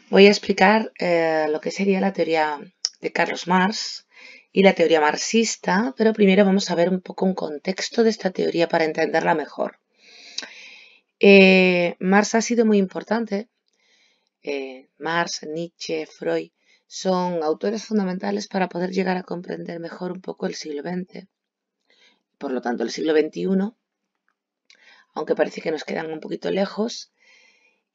Voy a explicar lo que sería la teoría de Carlos Marx y la teoría marxista, pero primero vamos a ver un poco un contexto de esta teoría para entenderla mejor. Marx ha sido muy importante. Marx, Nietzsche, Freud son autores fundamentales para poder llegar a comprender mejor un poco el siglo XX, por lo tanto el siglo XXI, aunque parece que nos quedan un poquito lejos.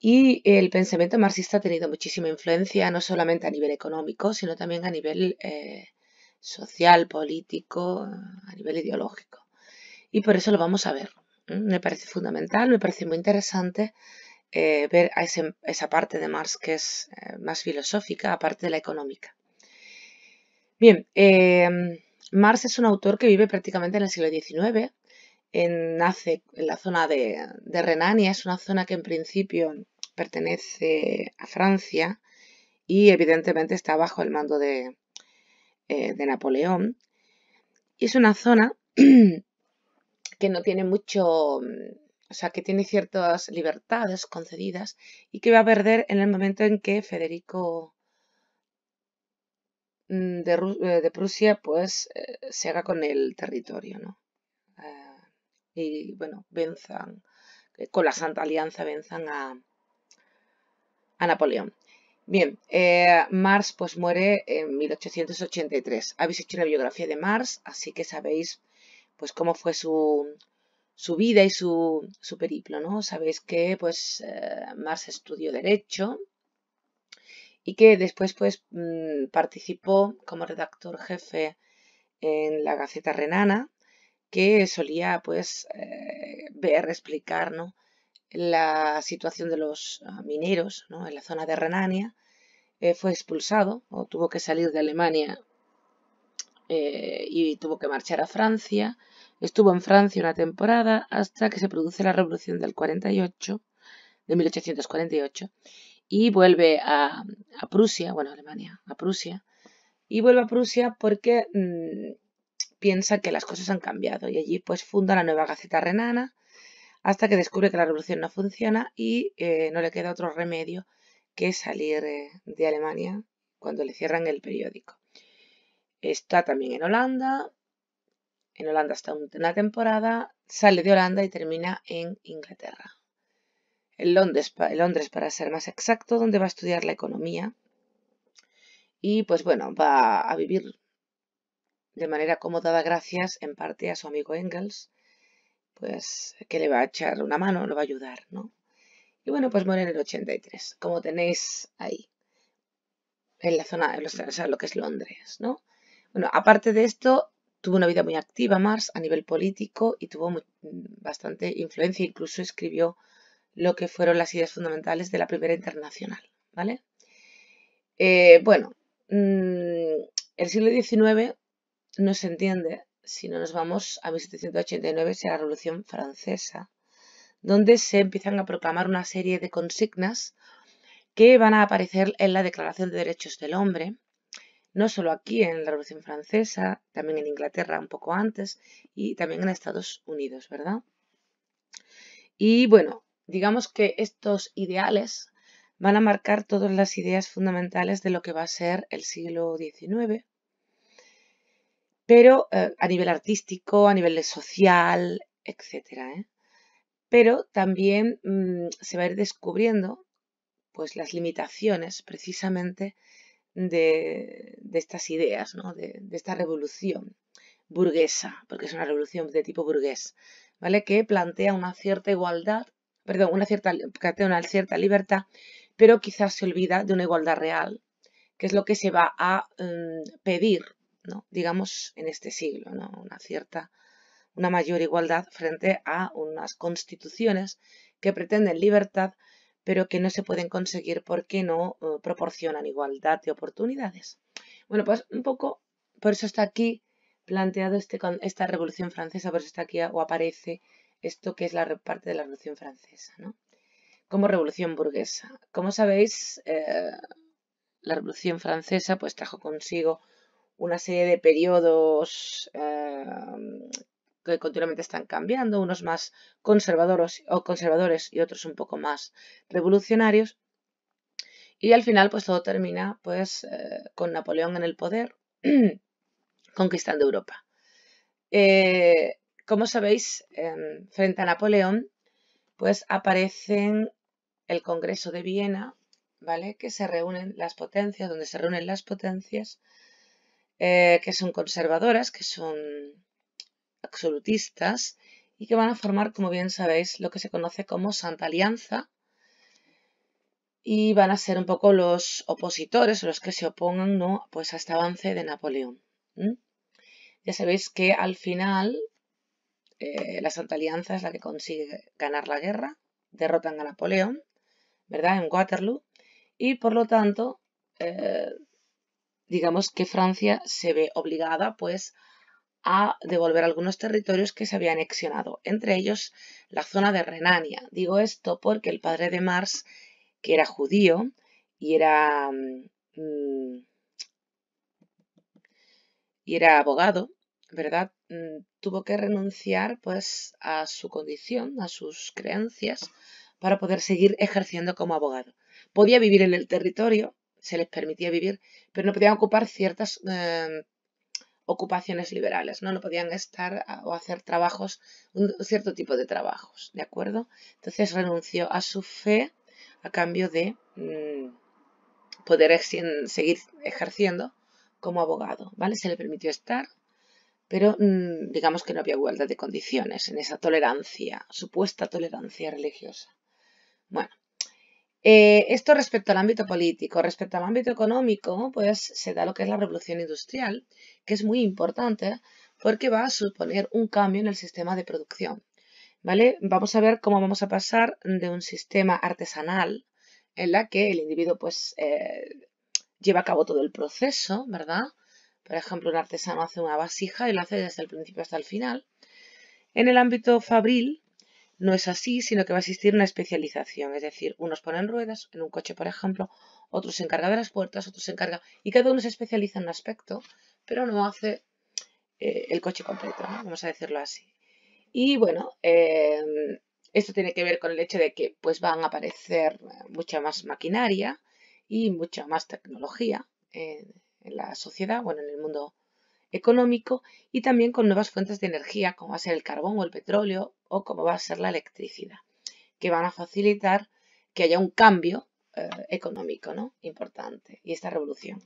Y el pensamiento marxista ha tenido muchísima influencia, no solamente a nivel económico, sino también a nivel social, político, a nivel ideológico. Y por eso lo vamos a ver. Me parece fundamental, me parece muy interesante ver a esa parte de Marx que es más filosófica, aparte de la económica. Bien, Marx es un autor que vive prácticamente en el siglo XIX. Nace en la zona de Renania, es una zona que en principio pertenece a Francia y evidentemente está bajo el mando de Napoleón. Y es una zona que no tiene mucho, o sea, que tiene ciertas libertades concedidas y que va a perder en el momento en que Federico de Prusia pues se haga con el territorio, ¿no? Y bueno, venzan, con la Santa Alianza venzan a Napoleón. Bien, Marx pues muere en 1883. Habéis hecho una biografía de Marx, así que sabéis pues cómo fue su vida y su periplo, ¿no? Sabéis que pues Marx estudió Derecho y que después pues participó como redactor jefe en la Gaceta Renana, que solía pues explicar, ¿no?, la situación de los mineros, ¿no?, en la zona de Renania. Fue expulsado o tuvo que salir de Alemania y tuvo que marchar a Francia. Estuvo en Francia una temporada hasta que se produce la Revolución del 48, de 1848, y vuelve a Prusia, bueno, Alemania, a Prusia, y vuelve a Prusia porque piensa que las cosas han cambiado y allí pues funda la nueva Gaceta Renana hasta que descubre que la revolución no funciona y no le queda otro remedio que salir de Alemania cuando le cierran el periódico. Está también en Holanda está una temporada, sale de Holanda y termina en Inglaterra. En Londres, para ser más exacto, donde va a estudiar la economía y pues bueno, va a vivir de manera acomodada gracias en parte a su amigo Engels, pues que le va a echar una mano, lo va a ayudar, ¿no? Y bueno, pues muere en el 83, como tenéis ahí, en la zona, o sea, lo que es Londres, ¿no? Bueno, aparte de esto, tuvo una vida muy activa Marx a nivel político y tuvo bastante influencia, incluso escribió lo que fueron las ideas fundamentales de la Primera Internacional, ¿vale? Bueno, el siglo XIX no se entiende si no nos vamos a 1789, sea la Revolución Francesa, donde se empiezan a proclamar una serie de consignas que van a aparecer en la Declaración de Derechos del Hombre, no solo aquí en la Revolución Francesa, también en Inglaterra un poco antes y también en Estados Unidos, ¿verdad? Y bueno, digamos que estos ideales van a marcar todas las ideas fundamentales de lo que va a ser el siglo XIX, pero a nivel artístico, a nivel social, etc. Pero también se va a ir descubriendo pues las limitaciones precisamente de estas ideas, ¿no?, de esta revolución burguesa, porque es una revolución de tipo burgués, ¿vale?, que plantea una cierta igualdad, perdón, plantea una cierta libertad, pero quizás se olvida de una igualdad real, que es lo que se va a pedir, ¿no?, digamos, en este siglo, ¿no?, una mayor igualdad frente a unas constituciones que pretenden libertad, pero que no se pueden conseguir porque no proporcionan igualdad de oportunidades. Bueno, pues un poco, por eso está aquí planteado esta Revolución Francesa, por eso está aquí o aparece esto que es la parte de la Revolución Francesa, ¿no?, como revolución burguesa. Como sabéis, la Revolución Francesa pues trajo consigo una serie de periodos que continuamente están cambiando, unos más conservadores y otros un poco más revolucionarios. Y al final pues todo termina pues con Napoleón en el poder, conquistando Europa. Como sabéis, frente a Napoleón pues aparecen el Congreso de Viena, ¿vale? Que se reúnen las potencias, donde se reúnen las potencias que son conservadoras, que son absolutistas y que van a formar, como bien sabéis, lo que se conoce como Santa Alianza y van a ser un poco los opositores, los que se opongan, ¿no?, pues a este avance de Napoleón. Ya sabéis que al final la Santa Alianza es la que consigue ganar la guerra, derrotan a Napoleón, ¿verdad?, en Waterloo, y por lo tanto, digamos que Francia se ve obligada pues a devolver algunos territorios que se habían anexionado, entre ellos la zona de Renania. Digo esto porque el padre de Marx, que era judío y era abogado, ¿verdad? Tuvo que renunciar pues a su condición, a sus creencias, para poder seguir ejerciendo como abogado. Podía vivir en el territorio, se les permitía vivir, pero no podían ocupar ciertas ocupaciones liberales, ¿no? No podían estar o hacer trabajos, un cierto tipo de trabajos, ¿de acuerdo? Entonces renunció a su fe a cambio de poder seguir ejerciendo como abogado, ¿vale? Se le permitió estar, pero digamos que no había igualdad de condiciones en esa tolerancia, supuesta tolerancia religiosa. Bueno, esto respecto al ámbito político. Respecto al ámbito económico, pues se da lo que es la revolución industrial, que es muy importante porque va a suponer un cambio en el sistema de producción, ¿vale? Vamos a ver cómo vamos a pasar de un sistema artesanal en la que el individuo pues lleva a cabo todo el proceso, ¿verdad? Por ejemplo, un artesano hace una vasija y lo hace desde el principio hasta el final. En el ámbito fabril no es así, sino que va a existir una especialización, es decir, unos ponen ruedas en un coche, por ejemplo, otros se encargan de las puertas, otros se encargan, y cada uno se especializa en un aspecto, pero no hace el coche completo, ¿no? Vamos a decirlo así. Y bueno, esto tiene que ver con el hecho de que pues van a aparecer mucha más maquinaria y mucha más tecnología en la sociedad, bueno, en el mundo económico, y también con nuevas fuentes de energía, como va a ser el carbón o el petróleo, o como va a ser la electricidad, que van a facilitar que haya un cambio económico, ¿no?, importante, y esta revolución.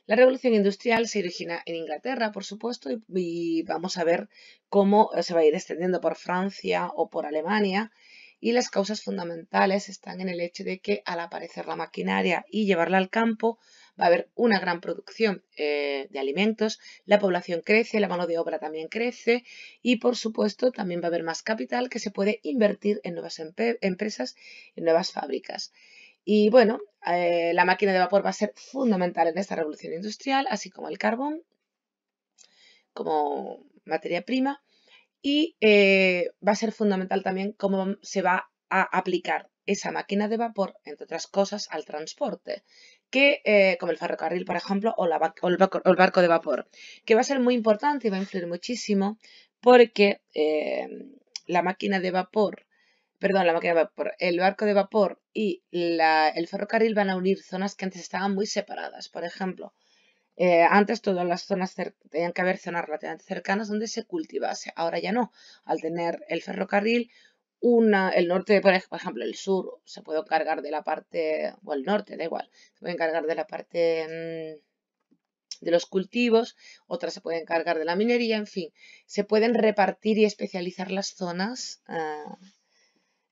La revolución industrial se origina en Inglaterra, por supuesto, y vamos a ver cómo se va a ir extendiendo por Francia o por Alemania. Y las causas fundamentales están en el hecho de que al aparecer la maquinaria y llevarla al campo, va a haber una gran producción de alimentos, la población crece, la mano de obra también crece y, por supuesto, también va a haber más capital que se puede invertir en nuevas empresas, en nuevas fábricas. Y bueno, la máquina de vapor va a ser fundamental en esta revolución industrial, así como el carbón, como materia prima, y va a ser fundamental también cómo se va a aplicar esa máquina de vapor, entre otras cosas, al transporte, que, como el ferrocarril, por ejemplo, o el barco de vapor, que va a ser muy importante y va a influir muchísimo porque la máquina de vapor, perdón, la máquina de vapor, el barco de vapor y el ferrocarril van a unir zonas que antes estaban muy separadas. Por ejemplo, antes todas las zonas tenían que haber zonas relativamente cercanas donde se cultivase. Ahora ya no. Al tener el ferrocarril, el norte, por ejemplo, el sur se puede encargar de la parte, o el norte, da igual, se puede encargar de la parte de los cultivos, otras se puede encargar de la minería, en fin, se pueden repartir y especializar las zonas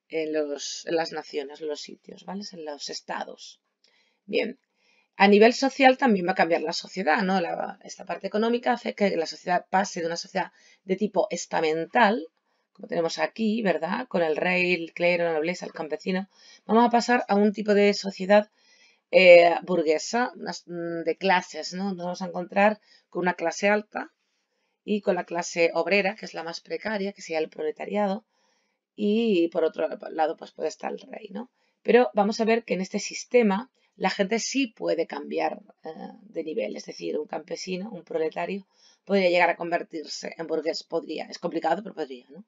en las naciones, en los sitios, ¿vale? En los estados. Bien. A nivel social también va a cambiar la sociedad, ¿no? Esta parte económica hace que la sociedad pase de una sociedad de tipo estamental, como tenemos aquí, ¿verdad?, con el rey, el clero, la nobleza, el campesino. Vamos a pasar a un tipo de sociedad burguesa, de clases, ¿no? Nos vamos a encontrar con una clase alta y con la clase obrera, que es la más precaria, que sería el proletariado, y por otro lado pues puede estar el rey, ¿no? Pero vamos a ver que en este sistema la gente sí puede cambiar de nivel, es decir, un campesino, un proletario, podría llegar a convertirse en burgués, podría, es complicado, pero podría, ¿no?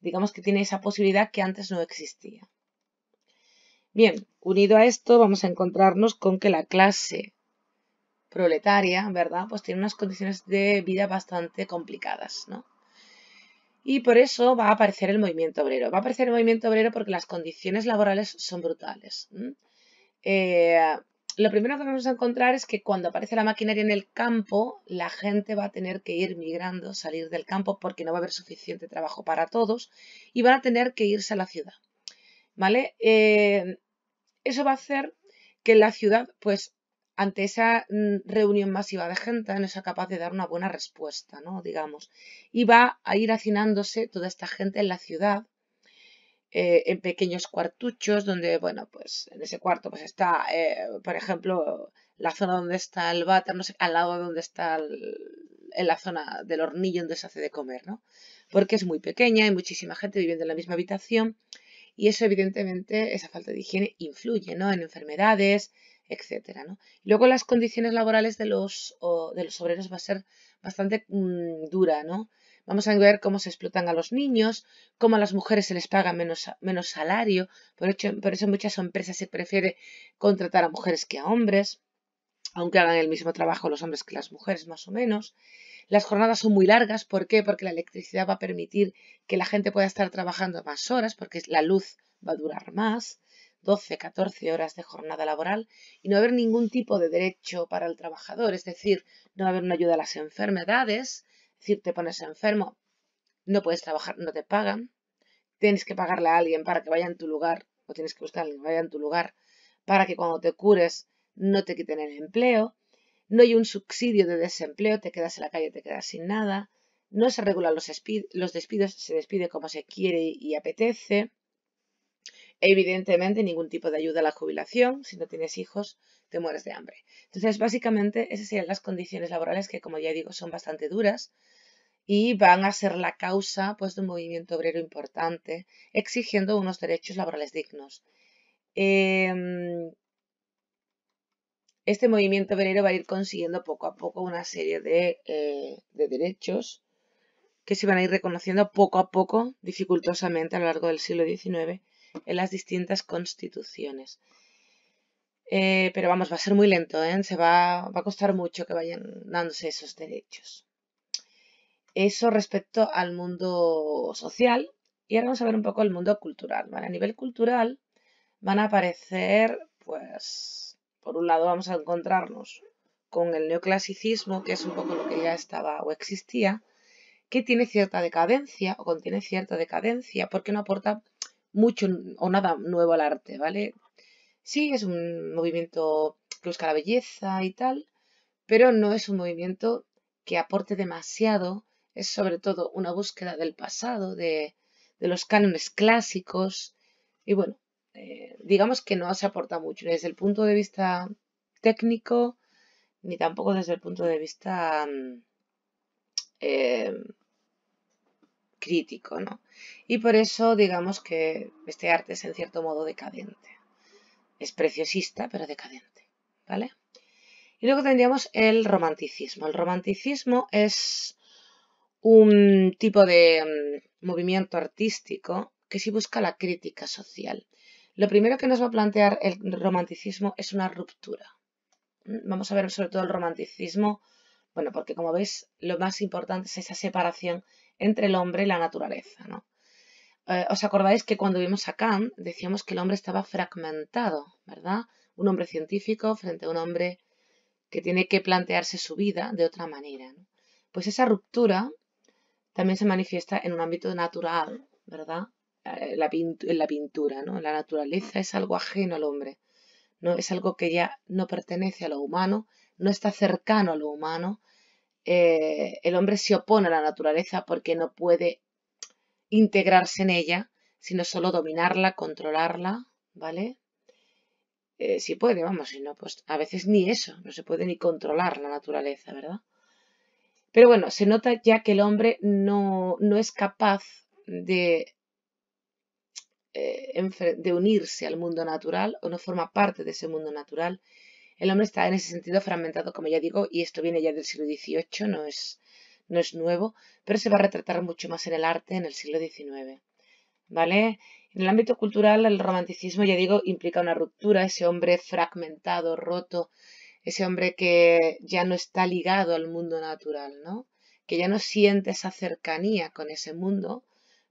Digamos que tiene esa posibilidad que antes no existía. Bien, unido a esto vamos a encontrarnos con que la clase proletaria, ¿verdad? Pues tiene unas condiciones de vida bastante complicadas, ¿no? Y por eso va a aparecer el movimiento obrero. Va a aparecer el movimiento obrero porque las condiciones laborales son brutales. Lo primero que vamos a encontrar es que cuando aparece la maquinaria en el campo, la gente va a tener que ir migrando, salir del campo porque no va a haber suficiente trabajo para todos y van a tener que irse a la ciudad, ¿vale? Eso va a hacer que la ciudad, pues, ante esa reunión masiva de gente, no sea capaz de dar una buena respuesta, ¿no? Digamos. Y va a ir hacinándose toda esta gente en la ciudad, en pequeños cuartuchos, donde, bueno, pues en ese cuarto pues está, por ejemplo, la zona donde está el váter, no sé, al lado de donde está en la zona del hornillo donde se hace de comer, ¿no? Porque es muy pequeña, hay muchísima gente viviendo en la misma habitación y eso evidentemente, esa falta de higiene influye, ¿no? En enfermedades, etcétera, ¿no? Luego las condiciones laborales de los obreros va a ser bastante dura, ¿no? Vamos a ver cómo se explotan a los niños, cómo a las mujeres se les paga menos salario, por eso en muchas empresas se prefiere contratar a mujeres que a hombres, aunque hagan el mismo trabajo los hombres que las mujeres, más o menos. Las jornadas son muy largas, ¿por qué? Porque la electricidad va a permitir que la gente pueda estar trabajando más horas, porque la luz va a durar más, 12, 14 horas de jornada laboral, y no va a haber ningún tipo de derecho para el trabajador, es decir, no va a haber una ayuda a las enfermedades, es decir, te pones enfermo, no puedes trabajar, no te pagan, tienes que pagarle a alguien para que vaya en tu lugar, o tienes que buscar a alguien que vaya en tu lugar, para que cuando te cures no te quiten el empleo. No hay un subsidio de desempleo, te quedas en la calle, te quedas sin nada. No se regulan los despidos, se despide como se quiere y apetece. Evidentemente, ningún tipo de ayuda a la jubilación. Si no tienes hijos, te mueres de hambre. Entonces, básicamente, esas serían las condiciones laborales que, como ya digo, son bastante duras y van a ser la causa, pues, de un movimiento obrero importante, exigiendo unos derechos laborales dignos. Este movimiento obrero va a ir consiguiendo poco a poco una serie de derechos que se van a ir reconociendo poco a poco, dificultosamente a lo largo del siglo XIX, en las distintas constituciones. Pero vamos, va a ser muy lento, ¿eh? Va a costar mucho que vayan dándose esos derechos. Eso respecto al mundo social. Y ahora vamos a ver un poco el mundo cultural, ¿vale? A nivel cultural van a aparecer, pues, por un lado vamos a encontrarnos con el neoclasicismo, que es un poco lo que ya estaba o existía, que tiene cierta decadencia o contiene cierta decadencia porque no aporta mucho o nada nuevo al arte, ¿vale? Sí, es un movimiento que busca la belleza y tal, pero no es un movimiento que aporte demasiado, es sobre todo una búsqueda del pasado, de los cánones clásicos, y bueno, digamos que no se aporta mucho ni desde el punto de vista técnico, ni tampoco desde el punto de vista eh, crítico, ¿no? Y por eso digamos que este arte es en cierto modo decadente. Es preciosista, pero decadente, ¿vale? Y luego tendríamos el romanticismo. El romanticismo es un tipo de movimiento artístico que sí busca la crítica social. Lo primero que nos va a plantear el romanticismo es una ruptura. Vamos a ver sobre todo el romanticismo, bueno, porque como veis, lo más importante es esa separación entre el hombre y la naturaleza, ¿no? ¿Os acordáis que cuando vimos a Kant decíamos que el hombre estaba fragmentado, ¿verdad? Un hombre científico frente a un hombre que tiene que plantearse su vida de otra manera, ¿no? Pues esa ruptura también se manifiesta en un ámbito natural, ¿verdad? En la pintura, ¿no? La naturaleza es algo ajeno al hombre, ¿no? Es algo que ya no pertenece a lo humano, no está cercano a lo humano. El hombre se opone a la naturaleza porque no puede integrarse en ella, sino solo dominarla, controlarla, ¿vale? Si puede, vamos, si no, pues a veces ni eso, no se puede ni controlar la naturaleza, ¿verdad? Pero bueno, se nota ya que el hombre no es capaz de unirse al mundo natural o no forma parte de ese mundo natural. El hombre está en ese sentido fragmentado, como ya digo, y esto viene ya del siglo XVIII, no es nuevo, pero se va a retratar mucho más en el arte en el siglo XIX, ¿vale? En el ámbito cultural, el romanticismo, ya digo, implica una ruptura, ese hombre fragmentado, roto, ese hombre que ya no está ligado al mundo natural, ¿no? Que ya no siente esa cercanía con ese mundo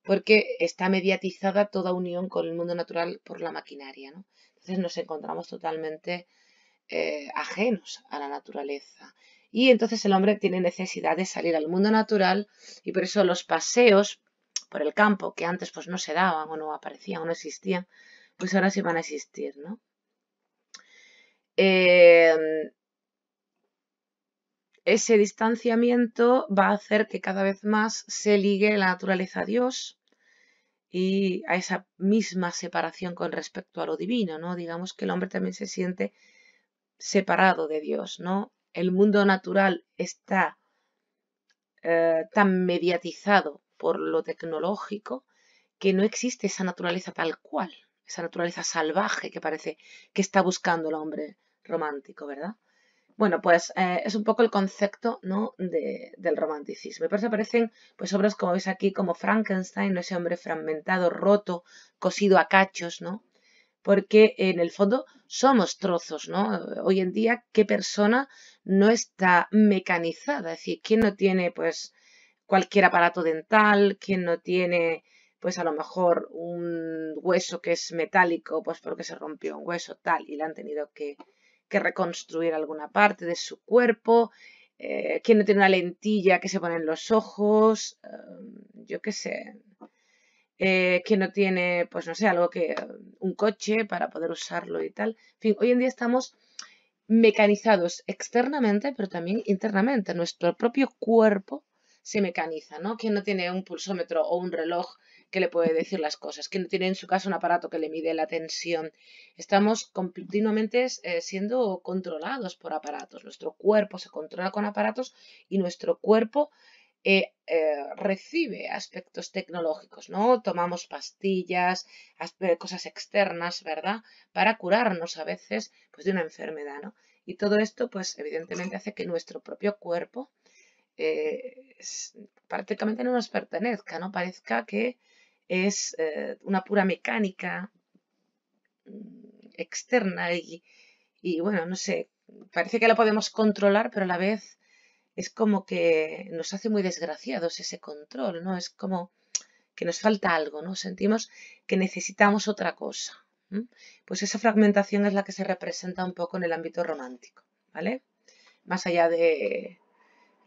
porque está mediatizada toda unión con el mundo natural por la maquinaria, ¿no? Entonces nos encontramos totalmente ajenos a la naturaleza. Y entonces el hombre tiene necesidad de salir al mundo natural y por eso los paseos por el campo, que antes pues no se daban o no aparecían o no existían, pues ahora sí van a existir, ¿no? Ese distanciamiento va a hacer que cada vez más se ligue la naturaleza a Dios y a esa misma separación con respecto a lo divino, ¿no? Digamos que el hombre también se siente separado de Dios, ¿no? El mundo natural está tan mediatizado por lo tecnológico que no existe esa naturaleza tal cual, esa naturaleza salvaje que parece que está buscando el hombre romántico, ¿verdad? Bueno, pues es un poco el concepto, ¿no? del romanticismo. Y por eso aparecen pues, obras como veis aquí, como Frankenstein, ¿no? Ese hombre fragmentado, roto, cosido a cachos, ¿no? Porque en el fondo somos trozos, ¿no? Hoy en día, ¿qué persona no está mecanizada? Es decir, ¿quién no tiene pues cualquier aparato dental? ¿Quién no tiene pues a lo mejor un hueso que es metálico pues porque se rompió un hueso tal y le han tenido que reconstruir alguna parte de su cuerpo? ¿Quién no tiene una lentilla que se pone en los ojos? Yo qué sé. ¿Quién no tiene, pues no sé, algo que un coche para poder usarlo y tal? En fin, hoy en día estamos mecanizados externamente, pero también internamente. Nuestro propio cuerpo se mecaniza, ¿no? ¿Quién no tiene un pulsómetro o un reloj que le puede decir las cosas? ¿Quién no tiene en su casa un aparato que le mide la tensión? Estamos continuamente siendo controlados por aparatos. Nuestro cuerpo se controla con aparatos y nuestro cuerpo recibe aspectos tecnológicos, ¿no? Tomamos pastillas, cosas externas, ¿verdad? Para curarnos a veces pues, de una enfermedad, ¿no? Y todo esto, pues evidentemente hace que nuestro propio cuerpo prácticamente no nos pertenezca, ¿no? Parezca que es una pura mecánica externa y, bueno, no sé, parece que la podemos controlar, pero a la vez es como que nos hace muy desgraciados ese control, ¿no? Es como que nos falta algo, ¿no? Sentimos que necesitamos otra cosa. Pues esa fragmentación es la que se representa un poco en el ámbito romántico, ¿vale? Más allá de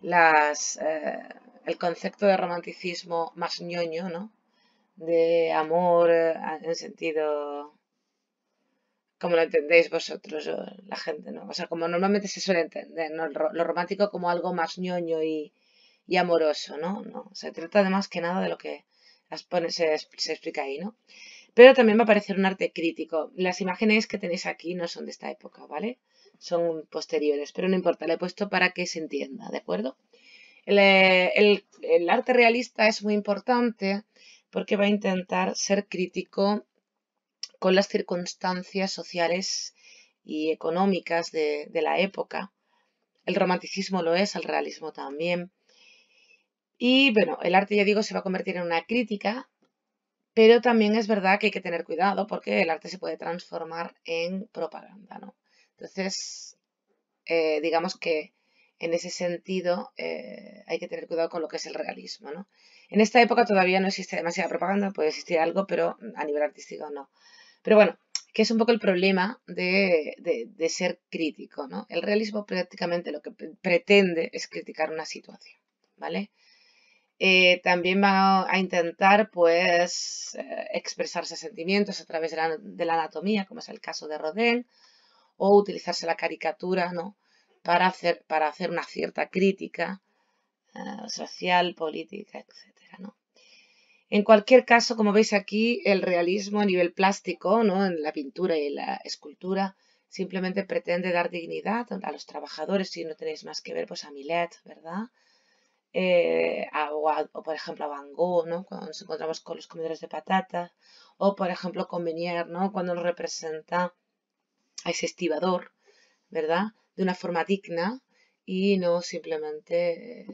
el concepto de romanticismo más ñoño, ¿no? De amor en sentido como lo entendéis vosotros, la gente, ¿no? O sea, como normalmente se suele entender, ¿no? Lo romántico como algo más ñoño y amoroso, ¿no? No, se trata de más que nada de lo que se explica ahí, ¿no? Pero también va a aparecer un arte crítico. Las imágenes que tenéis aquí no son de esta época, ¿vale? Son posteriores, pero no importa, le he puesto para que se entienda, ¿de acuerdo? El arte realista es muy importante porque va a intentar ser crítico con las circunstancias sociales y económicas de la época. El romanticismo lo es, el realismo también. Y bueno, el arte, ya digo, se va a convertir en una crítica, pero también es verdad que hay que tener cuidado porque el arte se puede transformar en propaganda, ¿no? Entonces, digamos que en ese sentido hay que tener cuidado con lo que es el realismo, ¿no? En esta época todavía no existe demasiada propaganda, puede existir algo, pero a nivel artístico no. Pero bueno, que es un poco el problema de ser crítico, ¿no? El realismo prácticamente lo que pretende es criticar una situación, ¿vale? También va a intentar, pues, expresarse sentimientos a través de la anatomía, como es el caso de Rodin, o utilizarse la caricatura, ¿no? Para hacer una cierta crítica social, política, etcétera, ¿no? En cualquier caso, como veis aquí, el realismo a nivel plástico, ¿no? En la pintura y la escultura, simplemente pretende dar dignidad a los trabajadores. Si no tenéis más que ver, pues a Millet, ¿verdad? O por ejemplo a Van Gogh, ¿no? Cuando nos encontramos con los comedores de patatas, o por ejemplo con Menier, ¿no? Cuando nos representa a ese estibador, ¿verdad? De una forma digna y no simplemente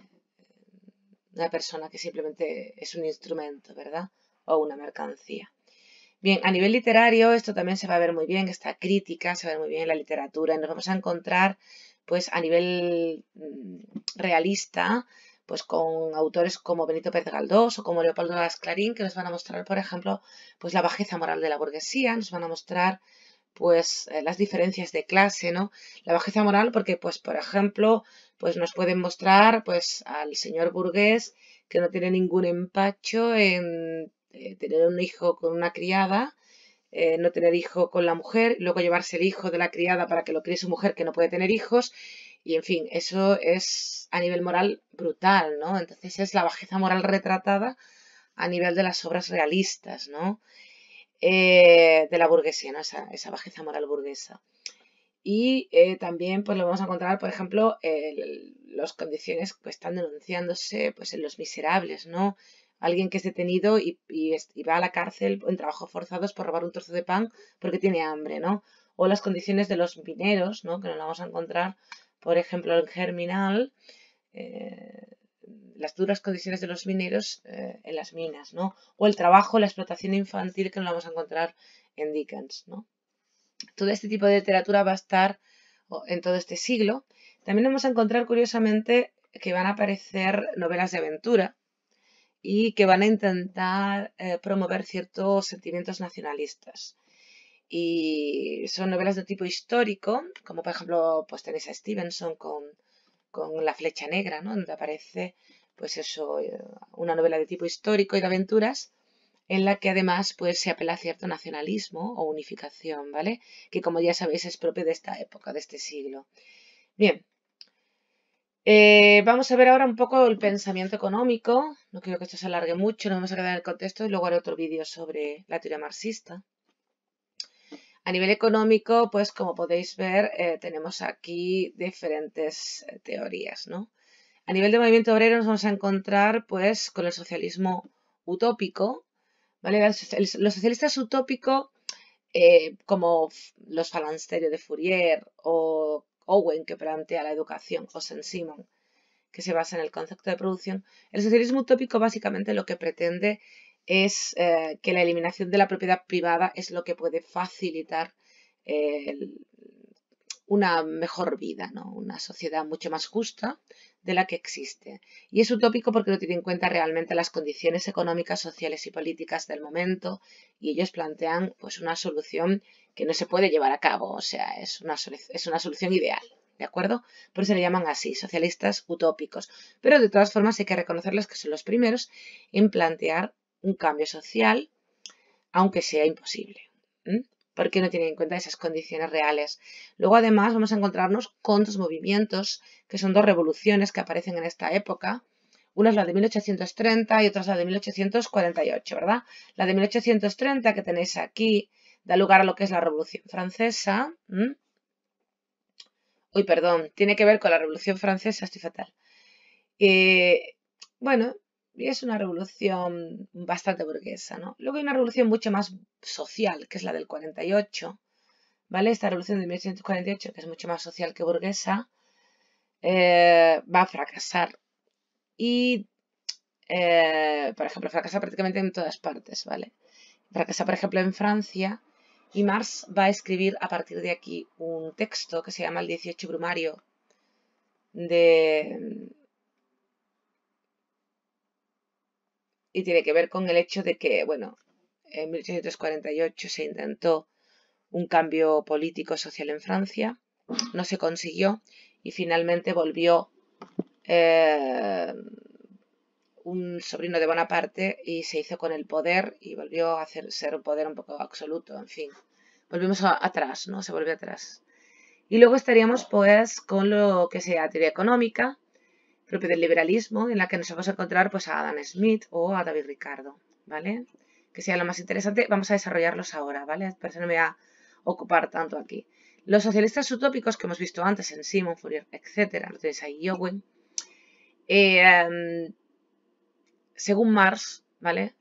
una persona que simplemente es un instrumento, ¿verdad? O una mercancía. Bien, a nivel literario esto también se va a ver muy bien, esta crítica se va a ver muy bien en la literatura y nos vamos a encontrar pues a nivel realista pues con autores como Benito Pérez Galdós o como Leopoldo Las Clarín que nos van a mostrar, por ejemplo, pues la bajeza moral de la burguesía, nos van a mostrar pues las diferencias de clase, ¿no? La bajeza moral porque pues por ejemplo pues nos pueden mostrar pues al señor burgués que no tiene ningún empacho en tener un hijo con una criada, no tener hijo con la mujer, luego llevarse el hijo de la criada para que lo críe su mujer que no puede tener hijos, y en fin, eso es a nivel moral brutal, ¿no? Entonces es la bajeza moral retratada a nivel de las obras realistas, ¿no? De la burguesía, ¿no? Esa bajeza moral burguesa. Y también pues lo vamos a encontrar, por ejemplo, las condiciones que están denunciándose pues en Los Miserables, ¿no? Alguien que es detenido y va a la cárcel en trabajos forzados por robar un trozo de pan porque tiene hambre, ¿no? O las condiciones de los mineros, ¿no? Que nos la vamos a encontrar, por ejemplo, en Germinal, las duras condiciones de los mineros en las minas, ¿no? O el trabajo, la explotación infantil que nos la vamos a encontrar en Dickens, ¿no? Todo este tipo de literatura va a estar en todo este siglo. También vamos a encontrar, curiosamente, que van a aparecer novelas de aventura y que van a intentar promover ciertos sentimientos nacionalistas. Y son novelas de tipo histórico, como por ejemplo, pues tenéis a Stevenson con La Flecha Negra, ¿no? Donde aparece, pues eso, una novela de tipo histórico y de aventuras, en la que además pues, se apela a cierto nacionalismo o unificación, ¿vale? Que como ya sabéis es propio de esta época, de este siglo. Bien, vamos a ver ahora un poco el pensamiento económico. No quiero que esto se alargue mucho, nos vamos a quedar en el contexto y luego haré otro vídeo sobre la teoría marxista. A nivel económico, pues como podéis ver, tenemos aquí diferentes teorías, ¿no? A nivel de movimiento obrero nos vamos a encontrar pues con el socialismo utópico, ¿vale? Los socialistas utópicos, como los Phalansterio de Fourier o Owen, que plantea la educación, o Saint-Simon, que se basa en el concepto de producción, el socialismo utópico básicamente lo que pretende es que la eliminación de la propiedad privada es lo que puede facilitar eh, una mejor vida, ¿no? Una sociedad mucho más justa de la que existe. Y es utópico porque no tiene en cuenta realmente las condiciones económicas, sociales y políticas del momento y ellos plantean pues una solución que no se puede llevar a cabo, o sea, es una solución ideal, ¿de acuerdo? Por eso le llaman así, socialistas utópicos. Pero de todas formas hay que reconocerles que son los primeros en plantear un cambio social, aunque sea imposible. Porque no tienen en cuenta esas condiciones reales. Luego, además, vamos a encontrarnos con dos movimientos, que son dos revoluciones que aparecen en esta época. Una es la de 1830 y otra es la de 1848, ¿verdad? La de 1830 que tenéis aquí da lugar a lo que es la Revolución Francesa. Uy, perdón, tiene que ver con la Revolución Francesa, estoy fatal. Bueno, es una revolución bastante burguesa, ¿no? Luego hay una revolución mucho más social, que es la del 48, ¿vale? Esta revolución de 1848, que es mucho más social que burguesa, va a fracasar. Y, por ejemplo, fracasa prácticamente en todas partes, ¿vale? Fracasa, por ejemplo, en Francia. Y Marx va a escribir a partir de aquí un texto que se llama el 18 Brumario y tiene que ver con el hecho de que, bueno, en 1848 se intentó un cambio político social en Francia, no se consiguió y finalmente volvió un sobrino de Bonaparte y se hizo con el poder y volvió a ser un poder un poco absoluto, en fin. Volvimos atrás, ¿no? Se volvió atrás. Y luego estaríamos pues con lo que sea teoría económica, propio del liberalismo, en la que nos vamos a encontrar pues a Adam Smith o a David Ricardo, ¿vale? Que sea lo más interesante, vamos a desarrollarlos ahora, ¿vale? Por eso no me voy a ocupar tanto aquí. Los socialistas utópicos que hemos visto antes en Simon, Fourier, etcétera, lo tenéis ahí, Owen, según Marx, ¿vale?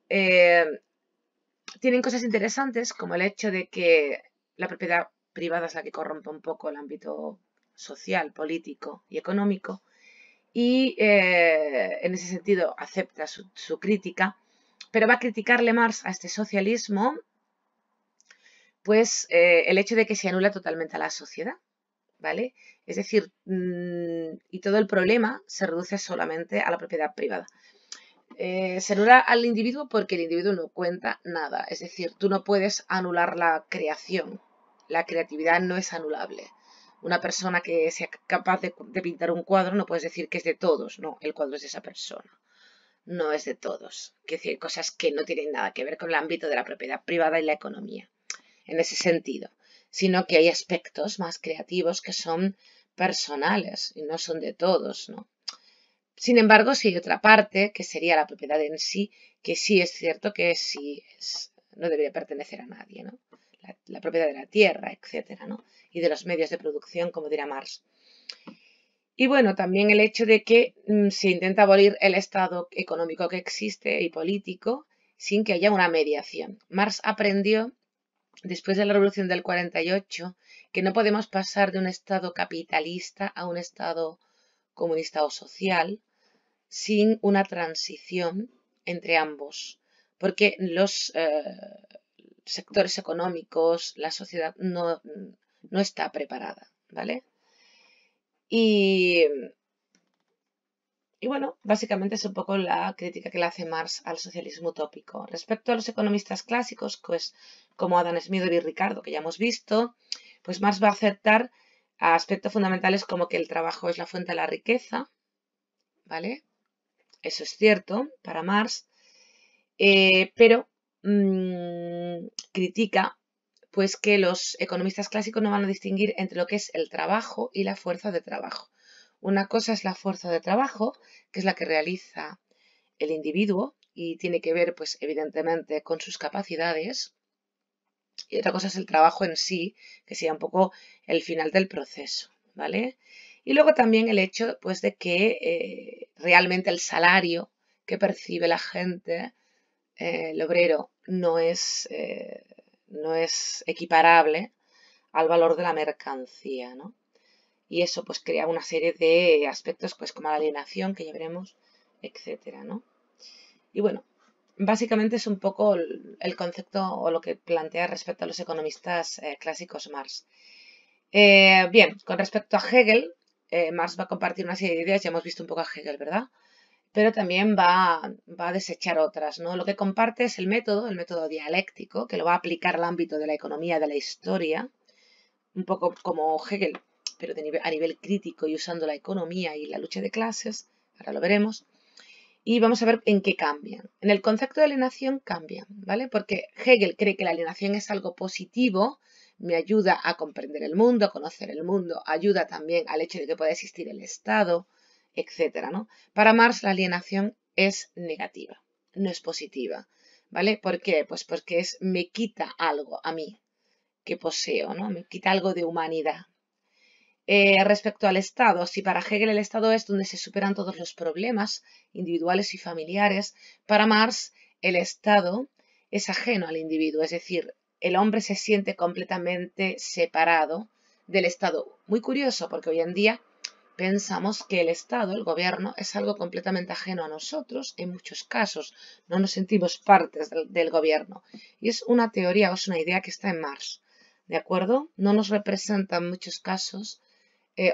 Tienen cosas interesantes como el hecho de que la propiedad privada es la que corrompe un poco el ámbito social, político y económico y en ese sentido acepta su crítica, pero va a criticarle Marx a este socialismo, pues el hecho de que se anula totalmente a la sociedad, ¿vale? Es decir, y todo el problema se reduce solamente a la propiedad privada. Se anula al individuo porque el individuo no cuenta nada, es decir, tú no puedes anular la creación, la creatividad no es anulable. Una persona que sea capaz de pintar un cuadro no puedes decir que es de todos, no, el cuadro es de esa persona, no es de todos. Quiere decir, cosas que no tienen nada que ver con el ámbito de la propiedad privada y la economía, en ese sentido, sino que hay aspectos más creativos que son personales y no son de todos, ¿no? Sin embargo, sí hay otra parte, que sería la propiedad en sí, que sí es cierto que no debería pertenecer a nadie, ¿no? La propiedad de la tierra, etcétera, ¿no? Y de los medios de producción, como dirá Marx. Y bueno, también el hecho de que se intenta abolir el estado económico que existe y político sin que haya una mediación. Marx aprendió, después de la Revolución del 48, que no podemos pasar de un estado capitalista a un estado comunista o social, sin una transición entre ambos, porque los sectores económicos, la sociedad no está preparada, ¿vale? Y bueno, básicamente es un poco la crítica que le hace Marx al socialismo utópico. Respecto a los economistas clásicos, pues como Adam Smith y Ricardo, que ya hemos visto, pues Marx va a aceptar aspectos fundamentales como que el trabajo es la fuente de la riqueza, ¿vale? Eso es cierto para Marx, pero critica pues que los economistas clásicos no van a distinguir entre lo que es el trabajo y la fuerza de trabajo. Una cosa es la fuerza de trabajo, que es la que realiza el individuo y tiene que ver, pues, evidentemente con sus capacidades. Y otra cosa es el trabajo en sí, que sería un poco el final del proceso, ¿vale? Y luego también el hecho, pues, de que realmente el salario que percibe la gente, el obrero, no es equiparable al valor de la mercancía, ¿no? Y eso pues crea una serie de aspectos pues como la alienación que ya veremos, etcétera, ¿no? Y bueno, básicamente es un poco el concepto o lo que plantea respecto a los economistas clásicos Marx. Bien, con respecto a Hegel, Marx va a compartir una serie de ideas, ya hemos visto un poco a Hegel, ¿verdad? Pero también va a desechar otras, ¿no? Lo que comparte es el método dialéctico, que lo va a aplicar al ámbito de la economía, de la historia, un poco como Hegel, pero a nivel crítico y usando la economía y la lucha de clases, ahora lo veremos, y vamos a ver en qué cambian. En el concepto de alienación cambian, ¿vale? Porque Hegel cree que la alienación es algo positivo, me ayuda a comprender el mundo, a conocer el mundo, ayuda también al hecho de que pueda existir el Estado, etcétera, ¿no? Para Marx la alienación es negativa, no es positiva, ¿vale? ¿Por qué? Pues porque me quita algo a mí que poseo, ¿no? Me quita algo de humanidad. Respecto al Estado, si para Hegel el Estado es donde se superan todos los problemas individuales y familiares, para Marx el Estado es ajeno al individuo, es decir, el hombre se siente completamente separado del Estado. Muy curioso, porque hoy en día pensamos que el Estado, el gobierno, es algo completamente ajeno a nosotros en muchos casos. No nos sentimos partes del gobierno. Y es una teoría o es una idea que está en Marx. ¿De acuerdo? No nos representa en muchos casos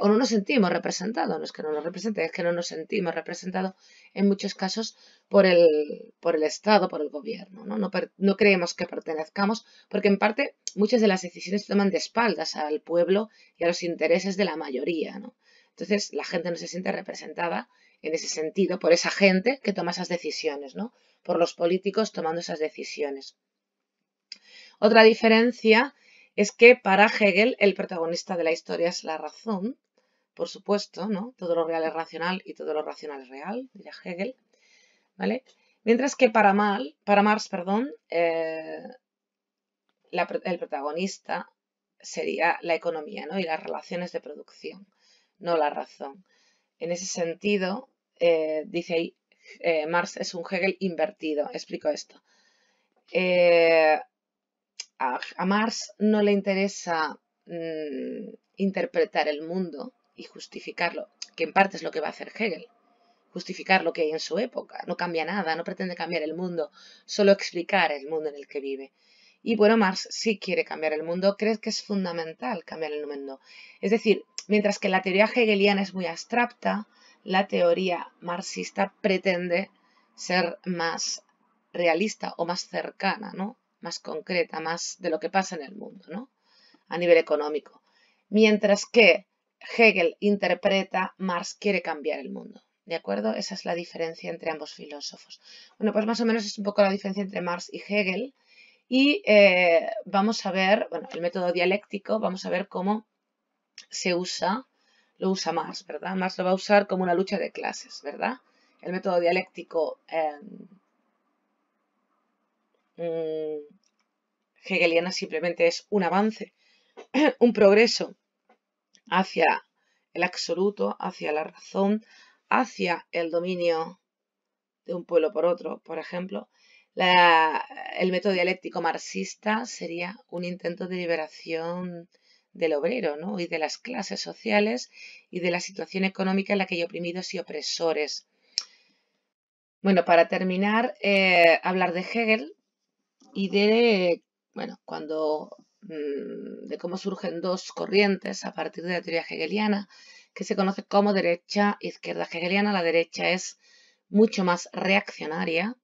o no nos sentimos representados, no es que no nos represente, es que no nos sentimos representados en muchos casos por el Estado, por el gobierno, ¿no? No creemos que pertenezcamos, porque en parte muchas de las decisiones se toman de espaldas al pueblo y a los intereses de la mayoría, ¿no? Entonces la gente no se siente representada en ese sentido por esa gente que toma esas decisiones, ¿no? Por los políticos tomando esas decisiones. Otra diferencia es que para Hegel el protagonista de la historia es la razón, por supuesto, ¿no? Todo lo real es racional y todo lo racional es real, diría Hegel, ¿vale? Mientras que para Marx, el protagonista sería la economía, ¿no? Y las relaciones de producción, no la razón. En ese sentido, dice ahí, Marx es un Hegel invertido. Explico esto. A Marx no le interesa interpretar el mundo y justificarlo, que en parte es lo que va a hacer Hegel, justificar lo que hay en su época, no cambia nada, no pretende cambiar el mundo, solo explicar el mundo en el que vive. Y bueno, Marx sí quiere cambiar el mundo, cree que es fundamental cambiar el mundo. Es decir, mientras que la teoría hegeliana es muy abstracta, la teoría marxista pretende ser más realista o más cercana, ¿no? Más concreta, más de lo que pasa en el mundo, ¿no? A nivel económico. Mientras que Hegel interpreta, Marx quiere cambiar el mundo. ¿De acuerdo? Esa es la diferencia entre ambos filósofos. Bueno, pues más o menos es un poco la diferencia entre Marx y Hegel. Y vamos a ver, bueno, el método dialéctico, vamos a ver cómo se usa, lo usa Marx, ¿verdad? Marx lo va a usar como una lucha de clases, ¿verdad? El método dialéctico hegeliano simplemente es un avance, un progreso hacia el absoluto, hacia la razón, hacia el dominio de un pueblo por otro, por ejemplo. El método dialéctico marxista sería un intento de liberación del obrero, ¿no? Y de las clases sociales y de la situación económica en la que hay oprimidos y opresores. Bueno, para terminar, hablar de Hegel y de, bueno, de cómo surgen dos corrientes a partir de la teoría hegeliana, que se conoce como derecha e izquierda hegeliana. La derecha es mucho más reaccionaria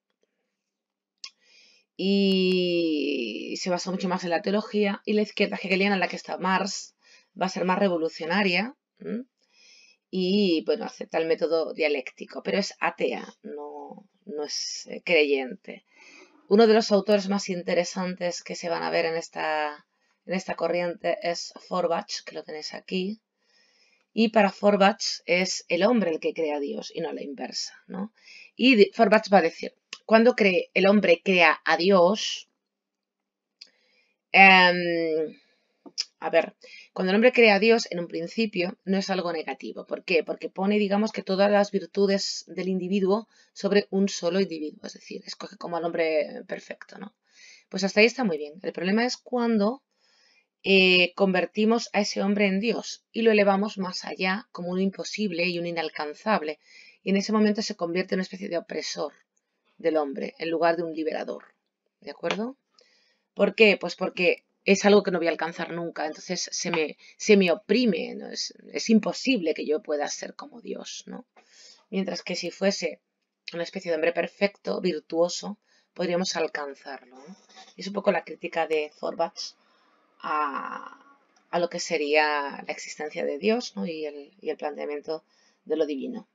y se basa mucho más en la teología, y la izquierda hegeliana, en la que está Marx, va a ser más revolucionaria y, bueno, acepta el método dialéctico, pero es atea, no es creyente. Uno de los autores más interesantes que se van a ver en esta corriente es Forbach, que lo tenéis aquí. Y para Forbach es el hombre el que crea a Dios y no la inversa, ¿no? Y Forbach va a decir, cuando el hombre crea a Dios, a ver, cuando el hombre crea a Dios, en un principio, no es algo negativo. ¿Por qué? Porque pone, digamos, que todas las virtudes del individuo sobre un solo individuo. Es decir, escoge como al hombre perfecto, ¿no? Pues hasta ahí está muy bien. El problema es cuando convertimos a ese hombre en Dios y lo elevamos más allá como un imposible y un inalcanzable. Y en ese momento se convierte en una especie de opresor del hombre en lugar de un liberador. ¿De acuerdo? ¿Por qué? Pues porque es algo que no voy a alcanzar nunca, entonces se me oprime, ¿no? Es imposible que yo pueda ser como Dios, ¿no? Mientras que si fuese una especie de hombre perfecto, virtuoso, podríamos alcanzarlo, ¿no? Es un poco la crítica de Forbach a lo que sería la existencia de Dios, ¿no? y el planteamiento de lo divino.